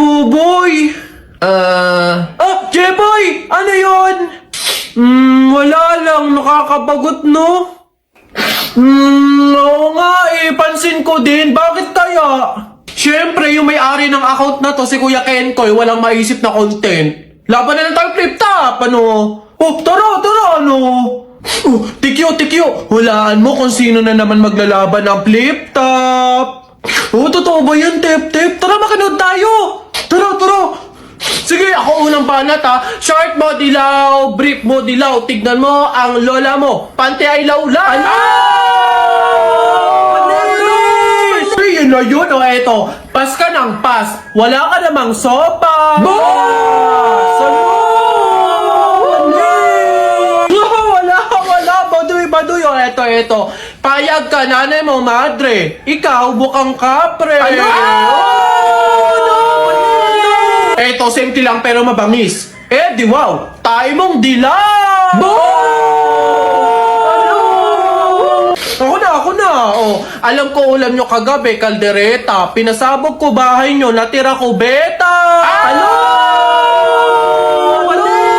Buboy! Jeboy! Ano yun? Wala lang. Nakakabagot, no? Oo nga eh. Pansin ko din. Bakit kaya? Siyempre, yung may-ari ng account na to, si Kuya Kenkoy, walang maisip na content. Laban na lang tayo flip top, ano? Tara, ano? Tikyo. Hulaan mo kung sino na naman maglalaban ng flip top. Totoo ba yan, Tep? Tara, makanood tayo. Tara. Sige, ako unang banat ha. Short mo dilaw, brief mo dilaw. Tignan mo ang lola mo. Pante ay lawla. Yun na yun o eto. Pas ka ng pas. Wala ka namang sopa. Wala. Baduy o eto. Payag ka, nanay mo, madre. Ikaw, bukang kapre. Eto, simple lang pero mabangis. Di wow. Tayo mong dilaw. Ako na. Alam ko ulam nyo kagabi, kaldereta. Pinasabog ko bahay nyo, natira ko beta.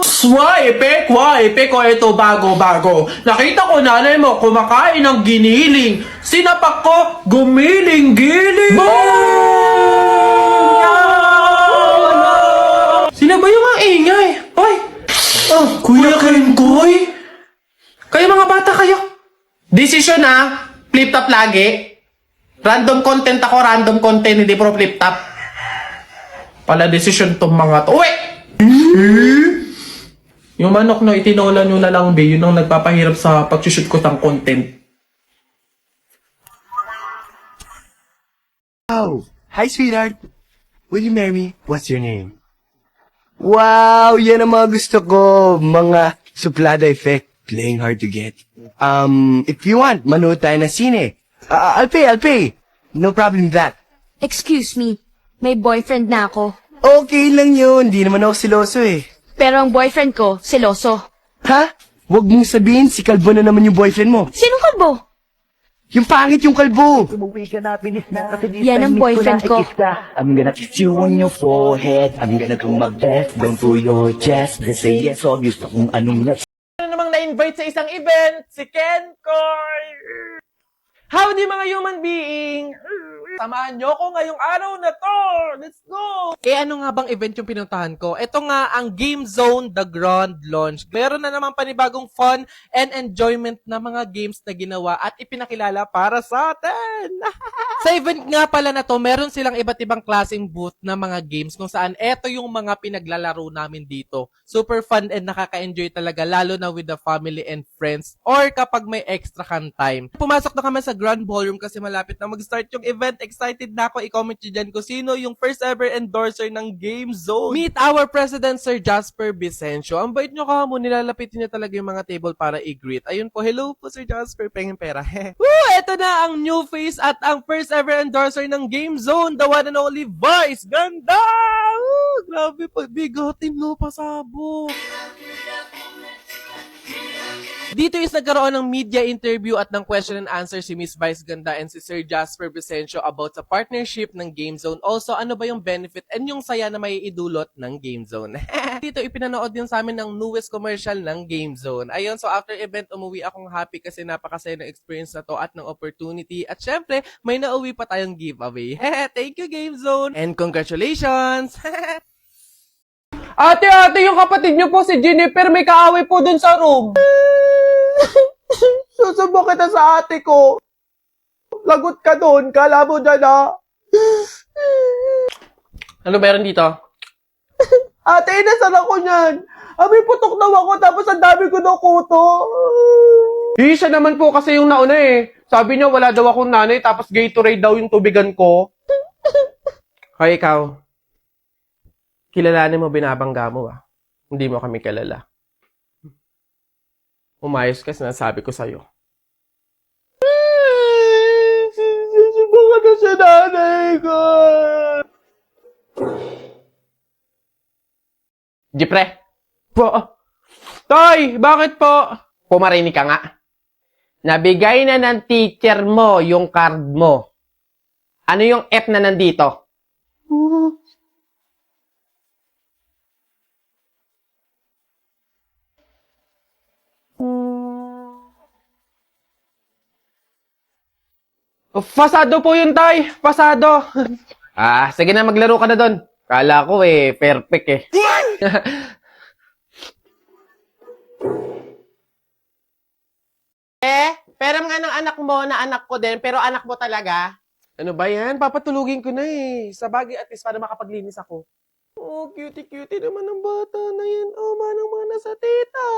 Swipe ko ito bago. Nakita ko nanay mo kumakain ng giniling. Sinapak ko, gumiling-giling. Sino ba yung ingay? Hoy! Kuya Kenkoy? Kayo mga bata kayo? Desisyon na, flip top lagi. Random content, hindi pro flip top. Pala desisyon tong mga to. Uwe! Yung manok na itinola nyo na lang, be, yun ang nagpapahirap sa pag-shoot ko ng content. Oh, hi sweetheart. Will you marry me? What's your name? Wow, yan ang mga gusto ko. Mga suplada effect. Playing hard to get. If you want, manood tayo ng sine. I'll pay. No problem with that. Excuse me, may boyfriend na ako. Okay lang yun. Di naman ako siloso eh. Pero ang boyfriend ko, seloso. Ha? Huwag mong sabihin, si Kalbo na naman yung boyfriend mo. Sinong kalbo? Yung pangit yung Kalbo. Umuwi ka na, bilis na. Kasi this Yan ang time, miss boyfriend na ko. ikisa. I'm gonna kiss you on your forehead. I'm gonna do my best, down to your chest. They say yes, so gusto kung anong yes. Namang na-invite sa isang event, si Kenkoy! Howdy mga human being! Samahan nyo ko ngayong araw na to! Let's go! Ano nga bang event yung pinuntahan ko? Ito nga ang Game Zone The Grand Launch. Meron na naman panibagong fun and enjoyment na mga games na ginawa at ipinakilala para sa atin! Sa event nga pala na to, meron silang iba't ibang klaseng booth na mga games kung saan eto yung mga pinaglalaro namin dito. Super fun and nakaka-enjoy talaga, lalo na with the family and friends or kapag may extra kan time. Pumasok na kami sa Grand Ballroom kasi malapit na mag-start yung event. Excited na ako. I-comment nyo dyan kung sino yung first ever endorser ng Game Zone. Meet our President, Sir Jasper Vicencio. Ang bait nyo ka mo, nilalapitin niya talaga yung mga table para i-greet. Ayun po, hello po Sir Jasper, pengin pera. Woo! Eto na ang new face at ang first ever endorser ng Game Zone, the one and only Vice Ganda! Woo! Grabe po, bigotin mo, pasabog. Dito is nagkaroon ng media interview at ng question and answer si Miss Vice Ganda and si Sir Jasper Vicencio about sa partnership ng Game Zone. Also, ano ba yung benefit and yung saya na may idulot ng Game Zone. Dito, ipinanood din sa amin ng newest commercial ng Game Zone. Ayun, so after event, umuwi akong happy kasi napakasaya ng experience na to at ng opportunity. At syempre, may nauwi pa tayong giveaway. Thank you, Game Zone! And congratulations! Ate, yung kapatid niyo po si Jennifer, may kaaway po dun sa room. Susubo kita sa ate ko. Lagot ka doon, kala mo dyan ha. Ano meron dito? Ate, inasan ako niyan. May putok daw ako tapos ang dami ko daw kuto. Siya naman po kasi yung nauna eh. Sabi niya wala daw akong nanay tapos Gatorade daw yung tubigan ko. Hoy ikaw. Kilalanin mo binabangga mo ah. Hindi mo kami kilala. Umayos ka, sinasabi ko sa'yo. Susubukan na sa nanay ko. Jipre. Po. Toy, bakit po? Pumarinig ka nga. Nabigay na ng teacher mo yung card mo. Ano yung F na nandito? Fasado po yun, tay. Fasado. Sige na, maglaro ka na doon. Kala ko perfect eh. Pero nga ng anak mo na anak ko din, pero anak mo talaga. Ano ba yan? Papatulugin ko na eh. Sa bagay at least para makapaglinis ako. Oh, cutie-cutie naman ng bata na yan. Oh, manang-mana sa tita.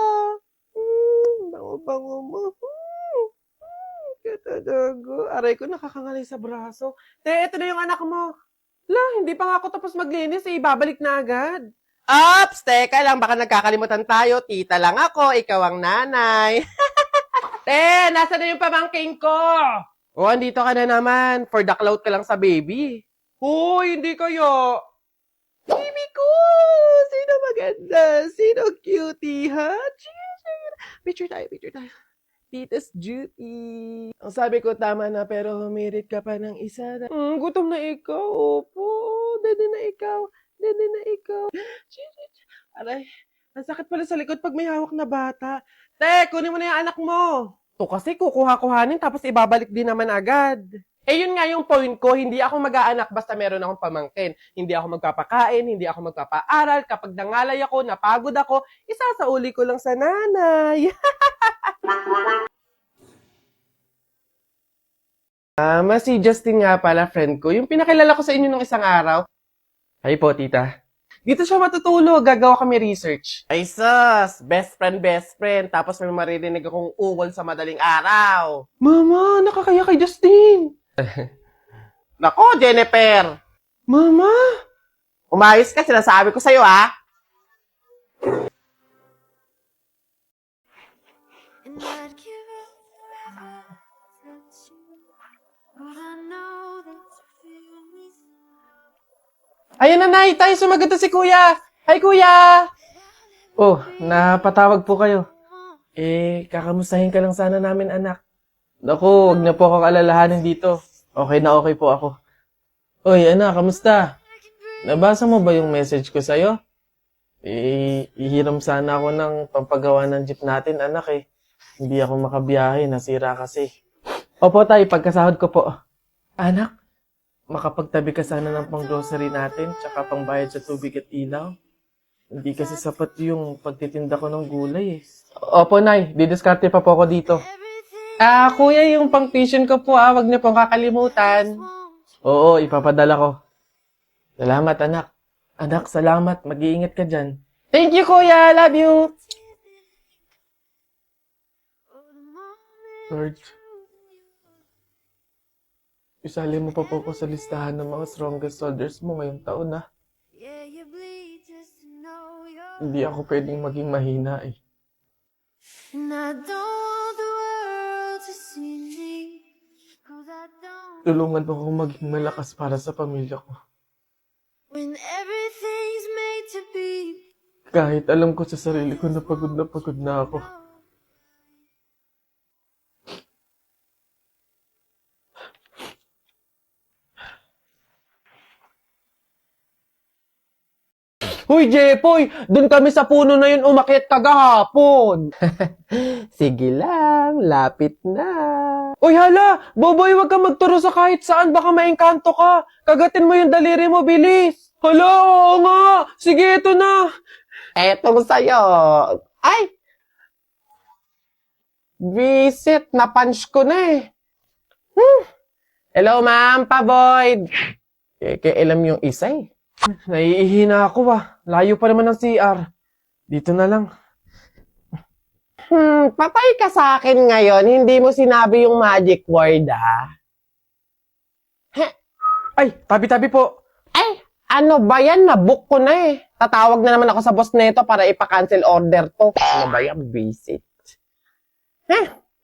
Bango-bango mo. Katadago. Aray ko, nakakangalay sa braso. Ito na yung anak mo. Hindi pa nga ako tapos maglinis eh. Babalik na agad. Ops! Teka lang, baka nagkakalimutan tayo. Tita lang ako, ikaw ang nanay. Nasa na yung pamangking ko? Andito ka na naman. For the clout ka lang sa baby. Hoy, hindi kayo. Baby ko! Sino maganda? Sino cutie, ha? Picture tayo. Tita's duty. Ang sabi ko, tama na, pero humirit ka pa ng isa na. Gutom na ikaw. Opo. Dede na ikaw. Aray, ang sakit pala sa likod pag may hawak na bata. Kunin mo na yung anak mo. To kasi kukuha-kuhanin tapos ibabalik din naman agad. Yun nga yung point ko, hindi ako mag-aanak basta meron akong pamangkin. Hindi ako magpapakain, hindi ako magpapaaral. Kapag nangalay ako, napagod ako, isasauli ko lang sa nanay. Si Justin nga pala, friend ko. Yung pinakilala ko sa inyo nung isang araw. Ay po, tita. Dito siya matutulog. Gagawa kami research. Ay sus! Best friend. Tapos may maririnig akong ungol sa madaling araw. Mama, nakakaya kay Justin. Nako, Jennifer. Mama. Umayos ka, sinasabi ko sa'yo, ha? And I'd give it forever that you, but I know that you feel me. Ayan na, Nay. Tayo sumagot na si Kuya. Hi, Kuya. Oh, napatawag po kayo. Kakamustahin ka lang sana namin, anak. Naku, huwag na po akong alalahanin dito. Okay na okay po ako. Oy, anak, kamusta? Nabasa mo ba yung message ko sa'yo? Ihiram sana ako ng pampagawa ng jeep natin, anak eh. Hindi ako makabiyahe, nasira kasi. Opo, tay, pagkasahod ko po. Anak, makapagtabi ka sana ng pang-grocery natin, tsaka pangbayad sa tubig at ilaw. Hindi kasi sapat yung pagtitinda ko ng gulay eh. Opo, Nay, didiskarte pa po ako dito. Kuya, yung pang-tuition ko po, wag niyo pong kakalimutan. Oo, ipapadala ko. Salamat, anak. Anak, salamat. Mag-iingat ka dyan. Thank you, Kuya. Love you. Lord, isali mo pa po ko sa listahan ng mga strongest soldiers mo ngayong taon, na. Yeah, you bleed just to know you're. Hindi ako pwedeng maging mahina eh. And I don't want the world to see me, 'cause I don't. Tulungan mo ako maging malakas para sa pamilya ko. When everything's made to be. Kahit alam ko sa sarili ko na pagod na ako. Hoy, Jepoy! Doon kami sa puno na yun umakyat kagahapon. Sige lang, lapit na. Uy, hala! Boboy, wag ka magturo sa kahit saan, baka maengkanto ka. Kagatin mo yung daliri mo, bilis. Hala, oo nga. Sige, ito na. Etong sa'yo. Ay! Visit, na-punch ko na eh. Hello, ma'am, pa-void. Alam yung isa eh. Naiihina ako Layo pa naman ng CR. Dito na lang. Patay ka sa akin ngayon. Hindi mo sinabi yung magic word, Ay, tabi-tabi po. Ay, ano ba yan? Nabook ko na eh. Tatawag na naman ako sa boss neto para ipa-cancel order to. Ano ba yan? Visit.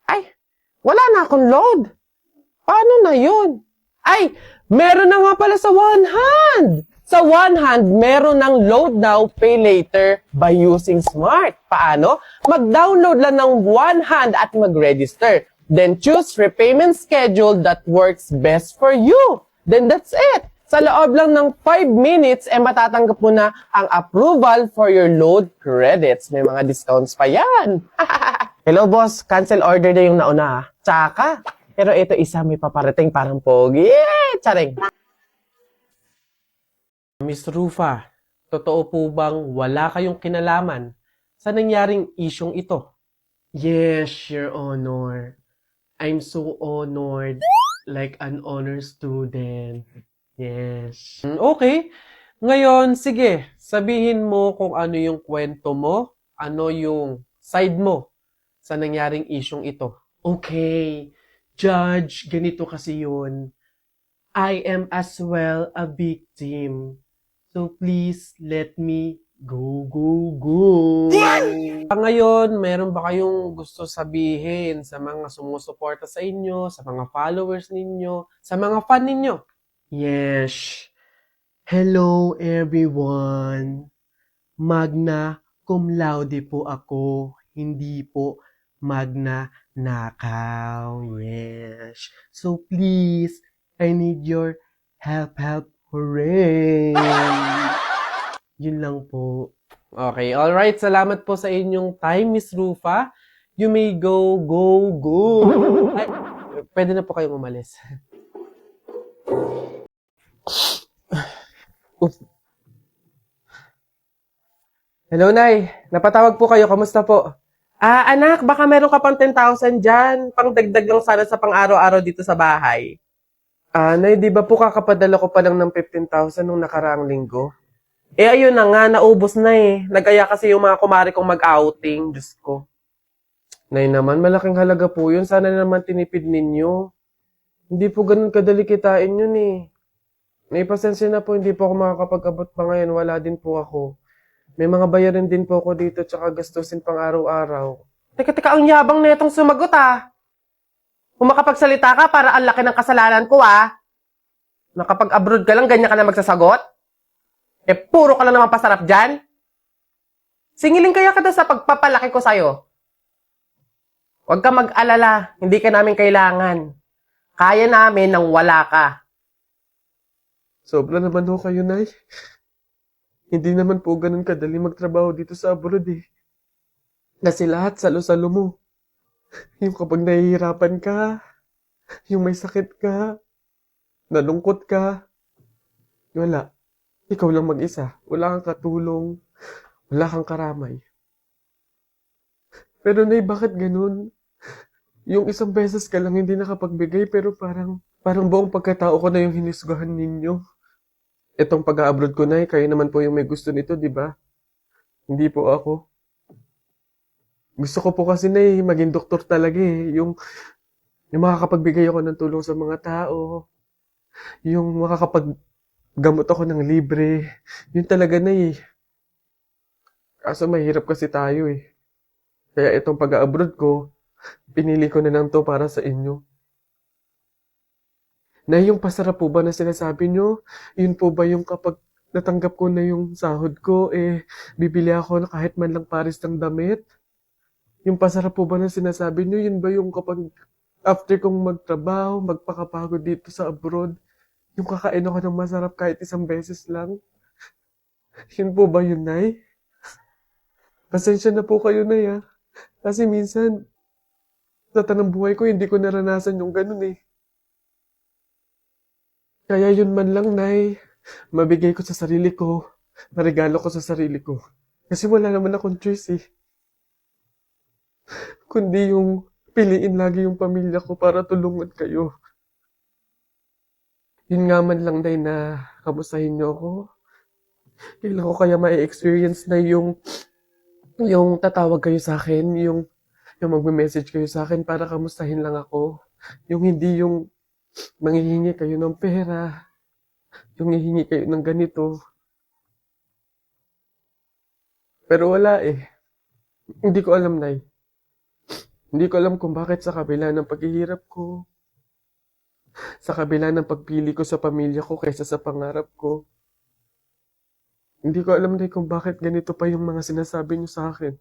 Ay, wala na akong load. Paano na yun? Ay, meron na nga pala sa One Hand. Sa One Hand, meron ng load now, pay later by using Smart. Paano? Mag-download lang ng One Hand at mag-register. Then choose repayment schedule that works best for you. Then that's it. Sa loob lang ng 5 minutes, matatanggap mo na ang approval for your load credits. May mga discounts pa yan. Hello, boss. Cancel order na yung nauna, Tsaka, Pero ito isa may paparating parang pogi. Yeah! Charing! Miss Rufa, totoo po bang wala kayong kinalaman sa nangyaring isyong ito? Yes, Your Honor. I'm so honored. Like an honor student. Yes. Okay. Ngayon, sige, sabihin mo kung ano yung kwento mo, ano yung side mo sa nangyaring isyong ito. Okay, Judge, ganito kasi yun. I am as well a victim. So please let me go, go, go. Ngayon, meron ba kayong gusto sabihin sa mga sumusuporta sa inyo, sa mga followers ninyo, sa mga fan ninyo? Yes. Hello everyone. Magna cum laude po ako, hindi po magna nakaw. Yes. So please, I need your help. Hooray! Yun lang po. Okay, alright. Salamat po sa inyong time, Miss Rufa. You may go, go, go. Ay, pwede na po kayong umalis. Hello, Nay. Napatawag po kayo. Kamusta po? Anak, baka meron ka pang 10,000 dyan. Pangdagdag lang sana sa pang-araw-araw dito sa bahay. Nay, di ba po kakapadala ko pa lang ng 15,000 nung nakaraang linggo? Ayun na nga, naubos na eh. Nagaya kasi yung mga kumari kong mag-outing. Diyos ko. Nay naman, malaking halaga po yun. Sana naman tinipid ninyo. Hindi po ganun kadali kitain yun eh. May pasensya na po, hindi po ako makakapag-abot pa ngayon. Wala din po ako. May mga bayarin din po ako dito tsaka gastusin pang araw-araw. Teka, ang yabang na itong sumagot Kung makapagsalita ka, para ang laki ng kasalanan ko Nakapag-abroad ka lang, ganyan ka na magsasagot? Puro ka lang naman pasarap dyan? Singilin kaya ka sa pagpapalaki ko sa'yo. Huwag ka mag-alala, hindi ka namin kailangan. Kaya namin nang wala ka. Sobra naman ho kayo, Nay. Hindi naman po ganun kadali magtrabaho dito sa abroad eh. Kasi lahat salo-salo mo. Yung kapag nahihirapan ka, yung may sakit ka, nalungkot ka, wala. Ikaw lang mag-isa. Wala kang katulong, wala kang karamay. Pero Nay, bakit ganun? Yung isang beses ka lang hindi nakapagbigay pero parang buong pagkatao ko na yung hinisgahan ninyo. Itong pag-a-abroad ko, Nay, kayo naman po yung may gusto nito, di ba? Hindi po ako. Gusto ko po kasi, Nay, maging doktor talaga eh. Yung makakapagbigay ako ng tulong sa mga tao. Yung makakapaggamot ako ng libre. Yun talaga, Nay. Kaso mahirap kasi tayo eh. Kaya itong pag-a-abroad ko, pinili ko na lang to para sa inyo. Na yung pasarap po ba na sinasabi nyo, yun po ba yung kapag natanggap ko na yung sahod ko, bibili ako na kahit man lang pares ng damit? Yung pasarap po ba na sinasabi nyo, yun ba yung kapag after kong magtrabaho, magpakapagod dito sa abroad, yung kakain ako ng masarap kahit isang beses lang? Yun po ba yun, Nay? Pasensya na po kayo, Nay, Kasi minsan, sa tanang buhay ko, hindi ko naranasan yung ganun eh. Kaya yun man lang, Nay, mabigay ko sa sarili ko, maregalo ko sa sarili ko. Kasi wala naman akong choice eh. Kundi yung piliin lagi yung pamilya ko para tulungan kayo. Yun nga man lang, Nay, na kamustahin niyo ako. Kailan ko kaya ma-experience na yung tatawag kayo sa akin, yung magme-message kayo sa akin para kamustahin lang ako. Yung hindi yung manghihingi kayo ng pera, yung hihingi kayo ng ganito. Pero wala eh. Hindi ko alam, Nay. Hindi ko alam kung bakit sa kabila ng paghihirap ko, sa kabila ng pagpili ko sa pamilya ko kaysa sa pangarap ko, hindi ko alam, Nay, kung bakit ganito pa yung mga sinasabi niyo sa akin.